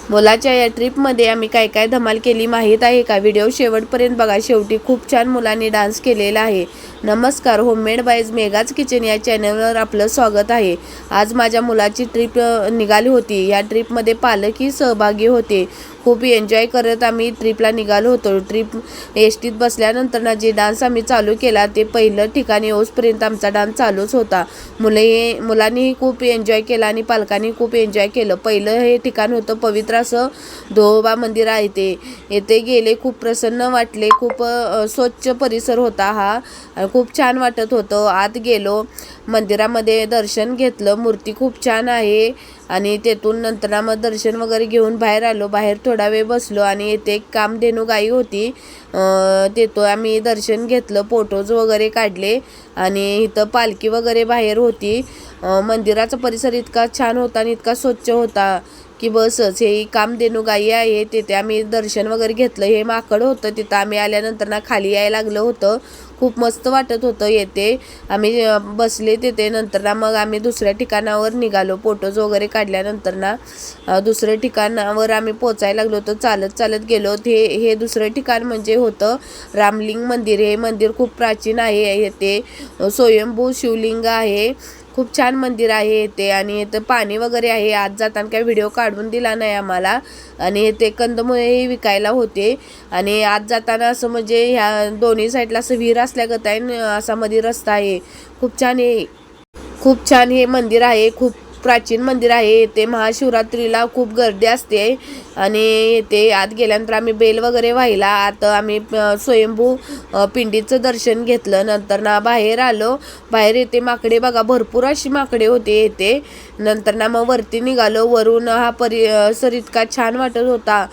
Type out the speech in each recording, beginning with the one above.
मुलाच्या या ट्रिपमध्ये आम्ही काय काय धमाल केली माहीत आहे का? व्हिडिओ शेवटपर्यंत बघा. शेवटी खूप छान मुलांनी डान्स केलेला आहे. नमस्कार, होममेड बायज मेगाच किचन या चॅनलवर आपलं स्वागत आहे. आज माझ्या मुलाची ट्रिप निघाली होती. या ट्रिपमध्ये पालकही सहभागी होते. खूप एन्जॉय करत आम्ही ट्रिपला निघालो होतो. ट्रिप एसटीत बसल्यानंतर ना जे डान्स आम्ही चालू केला ते पहिलं ठिकाणी येऊसपर्यंत आमचा डान्स चालूच होता. मुलांनीही खूप एन्जॉय केला आणि पालकांनी खूप एन्जॉय केलं. पहिलं हे ठिकाण होतं पवित्र असं धोबा मंदिर आहे ते. येथे गेले खूप प्रसन्न वाटले. खूप स्वच्छ परिसर होता हा. खूप छान वाटत होतं. आत गेलो, मंदिरामध्ये दर्शन घेतलं. मूर्ती खूप छान आहे आणि तेथून नंतर मग दर्शन वगैरे घेऊन बाहेर आलो. बाहेर थोडा वेळ बसलो आणि इथे एक कामधेनू गाई होती. तिथं आम्ही दर्शन घेतलं, फोटोज वगैरे काढले आणि इथं पालखी वगैरे बाहेर होती. मंदिराचा परिसर इतका छान होता आणि इतका स्वच्छ होता की बसच. हे कामधेनू गाई आहे. तिथे आम्ही दर्शन वगैरे घेतलं. हे माकड होतं तिथं. आम्ही आल्यानंतर ना खाली यायला लागलं होतं. खूप मस्त वाटत होतं. येते आम्ही बसले तिथे. नंतर ना मग आम्ही दुसऱ्या ठिकाणावर निघालो. फोटोज वगैरे काढल्यानंतर ना दुसऱ्या ठिकाणावर आम्ही पोचायला लागलो होतो. चालत चालत गेलो. हे दुसरं ठिकाण म्हणजे होतं रामलिंग मंदिर. हे मंदिर खूप प्राचीन आहे. ते स्वयंभू शिवलिंग आहे. खूप छान मंदिर आहे येथे आणि इथं पाणी वगैरे आहे. आत जाताना काही व्हिडिओ काढून दिला नाही आम्हाला. आणि ते कंदमुळेही विकायला होते. आणि आत जाताना असं म्हणजे ह्या दोन्ही साईडला असं विहीर असल्यागत आहे. असा मध्ये रस्ता आहे. खूप छान हे मंदिर आहे. खूप प्राचीन मंदिर आहे. येथे महाशिवरात्रीला खूप गर्दी असते आणि येथे आत गेल्यानंतर आम्ही बेल वगैरे व्हायला आत आम्ही स्वयंभू पिंडीचं दर्शन घेतलं. नंतर ना बाहेर आलो. बाहेर येते माकडे बघा, भरपूर अशी माकडे होते येते. नंतर ना मग वरती निघालो. वरून हा परिसर इतका छान वाटत होता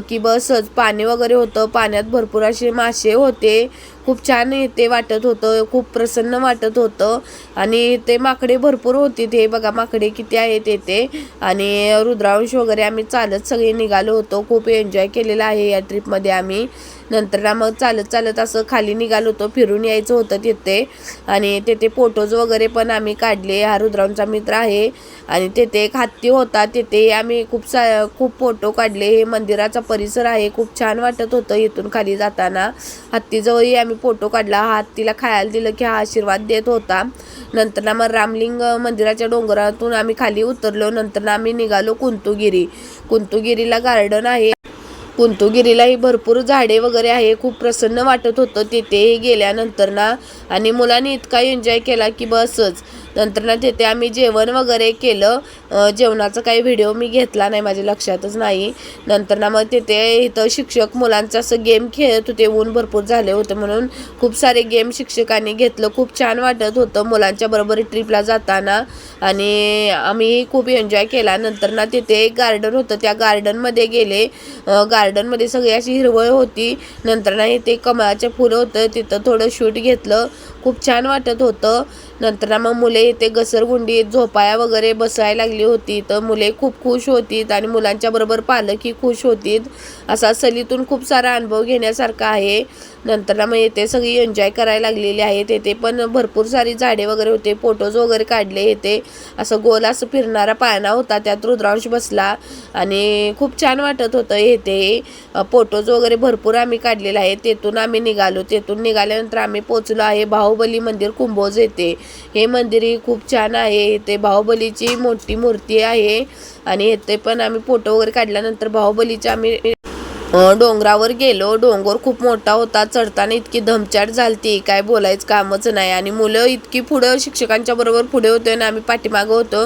की बसच. पाणी वगैरे होतं. पाण्यात भरपूर असे मासे होते. खूप छान ते वाटत होतं. खूप प्रसन्न वाटत होतं आणि ते माकडे भरपूर होती. ते बघा माकडे किती आहेत येते. आणि रुद्रांश वगैरे आम्ही चालत सगळे निघालो होतो. खूप एन्जॉय केलेला आहे या ट्रिपमध्ये आम्ही. नंतर ना मग चालत चालत असं खाली निघालो होतो. फिरून यायचं होतं तिथे आणि तिथे फोटोज वगैरे पण आम्ही काढले. हा रुद्रांचा मित्र आहे आणि तिथे एक हत्ती होता. तिथे आम्ही खूप फोटो काढले. हे मंदिराचा परिसर आहे. खूप छान वाटत होतं इथून खाली जाताना. हत्तीजवळही आम्ही फोटो काढला. हा हत्तीला खायला दिलं की हा आशीर्वाद देत होता. नंतर ना मग रामलिंग मंदिराच्या डोंगरातून आम्ही खाली उतरलो. नंतर ना आम्ही निघालो कुंतुगिरीला गार्डन आहे. कुंतुगिरीलाही भरपूर झाडे वगैरे आहे. खूप प्रसन्न वाटत होतं तिथे गेल्यानंतर ना. आणि मुलांनी इतका एन्जॉय केला की बसच. नंतर ना तिथे आम्ही जेवण वगैरे केलं. जेवणाचा काही व्हिडिओ मी घेतला नाही, माझ्या लक्षातच नाही. नंतर ना मग तिथे इथं शिक्षक मुलांचं असं गेम खेळत होते. ऊन भरपूर झाले होते म्हणून खूप सारे गेम शिक्षकांनी घेतलं. खूप छान वाटत होतं मुलांच्या बरोबर ट्रिपला जाताना आणि आम्ही खूप एन्जॉय केला. नंतर ना तिथे एक गार्डन होतं. त्या गार्डनमध्ये गेले. गार्डनमध्ये सगळी अशी हिरवळ होती. नंतर ना इथे कमळाचे फुलं होतं. तिथं थोडं शूट घेतलं. खूप छान वाटत होतं. नंतर ना मग मुले इथे घसरगुंडीत झोपाया वगैरे बसायला लागली होती. तर मुले खूप खुश होतीत आणि मुलांच्या बरोबर पालकही खुश होतीत. असा सहलीतून खूप सारा अनुभव घेण्यासारखा आहे. नंतर ना मग इथे सगळी एन्जॉय करायला लागलेली आहे. तिथे पण भरपूर सारी झाडे वगैरे होते. फोटोज वगैरे काढले. इथे असं गोल असं फिरणारा पाळणा होता. त्यात रुद्रांश बसला आणि खूप छान वाटत होतं. इथे फोटोज वगैरे भरपूर आम्ही काढलेले आहे. तेथून आम्ही निघालो. तेथून निघाल्यानंतर आम्ही पोचलो आहे बाहुबली मंदिर कुंभोज येथे. हे मंदिरही खूप छान आहे. इथे बाहुबलीची मोठी मूर्ती आहे आणि इथे पण आम्ही फोटो वगैरे काढल्यानंतर बाहुबलीच्या आम्ही डोंगरावर गेलो. डोंगर खूप मोठा होता. चढताना इतकी धमचाट झालती काय बोलायचं कामच नाही. आणि मुलं इतकी पुढं शिक्षकांच्या बरोबर पुढे होते आणि आम्ही पाठीमागं होतो.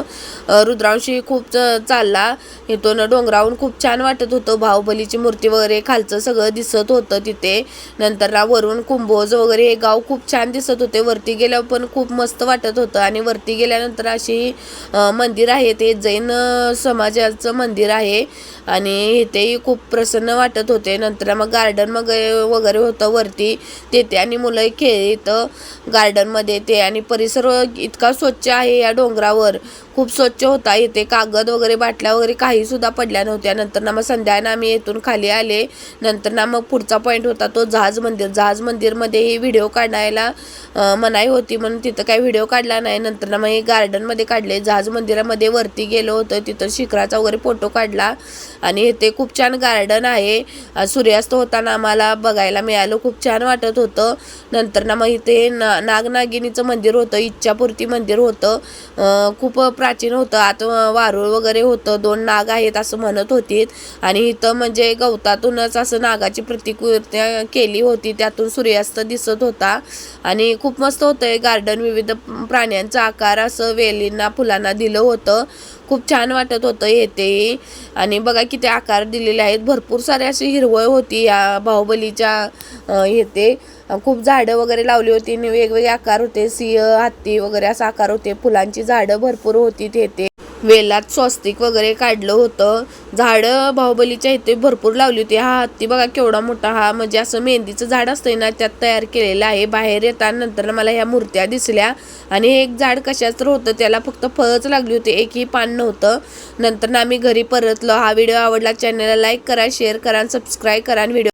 रुद्रांशी खूप चालला. इथून डोंगरावरून खूप छान वाटत होतं. बाहुबलीची मूर्ती वगैरे खालचं सगळं दिसत होतं तिथे. नंतर वरून कुंभोज वगैरे हे गाव खूप छान दिसत होते. वरती गेल्यावर पण खूप मस्त वाटत होतं. आणि वरती गेल्यानंतर अशी मंदिर आहे. ते जैन समाजाचं मंदिर आहे आणि इथेही खूप प्रसन्न वाटत वाटत होते. नंतर मग गार्डन वगैरे होतं वरती तिथे आणि मुलं खेळत गार्डनमध्ये ते आणि परिसर इतका स्वच्छ आहे या डोंगरावर, खूप स्वच्छ होता. इथे कागद वगैरे बाटल्या वगैरे काही सुद्धा पडल्या नव्हत्या. नंतर मग संध्याकाळी आम्ही येथून खाली आले. नंतर मग पुढचा पॉईंट होता तो जहाज मंदिरमध्ये ही व्हिडिओ काढायला मनाई होती म्हणून तिथं काही व्हिडिओ काढला नाही. नंतर मग हे गार्डनमध्ये काढले. जहाज मंदिरामध्ये वरती गेलो होतो, तिथं शिखराचा वगैरे फोटो काढला आणि इथे खूप छान गार्डन आहे. सूर्यास्त होताना आम्हाला बघायला मिळालं, खूप छान वाटत होतं. नंतर मग इथे नागनागिनीचं मंदिर होतं, इच्छापूर्ती मंदिर होतं, खूप प्राचीन होतं. आत वारूळ वगैरे होतं, 2 नाग आहेत असं म्हणत होती आणि इथं म्हणजे गवतातूनच असं नागाची प्रतिकृती केली होती, त्यातून सूर्यास्त दिसत होता आणि खूप मस्त होतं गार्डन. विविध प्राण्यांचा आकार असं वेलींना फुलांना दिलं होतं, खूप छान वाटत होतं येते. आणि बघा किती आकार दिलेले आहेत, भरपूर सारे अशी हिरवळ होती या बाहुबलीच्या येते. खूप झाडं वगैरे लावली होती आणि वेगवेगळे आकार होते, सिंह, हत्ती वगैरे असं आकार होते. फुलांची झाडं भरपूर होती तिथे. वेलात स्वस्तिक वगैरे काढलं होतं. झाडं बाहुबलीच्या इथे भरपूर लावली होती. हा हत्ती बघा केवढा मोठा, हा म्हणजे असं मेहंदीचं झाड असतंय ना त्यात तयार केलेलं आहे. बाहेर येतानंतर मला ह्या मूर्त्या दिसल्या आणि एक झाड कशाच तर होतं, त्याला फक्त फळच लागली होती, एकही पान नव्हतं. नंतर आम्ही घरी परतलो. हा व्हिडिओ आवडला चॅनलला लाईक करा, शेअर करा, सबस्क्राईब करा आणि व्हिडिओ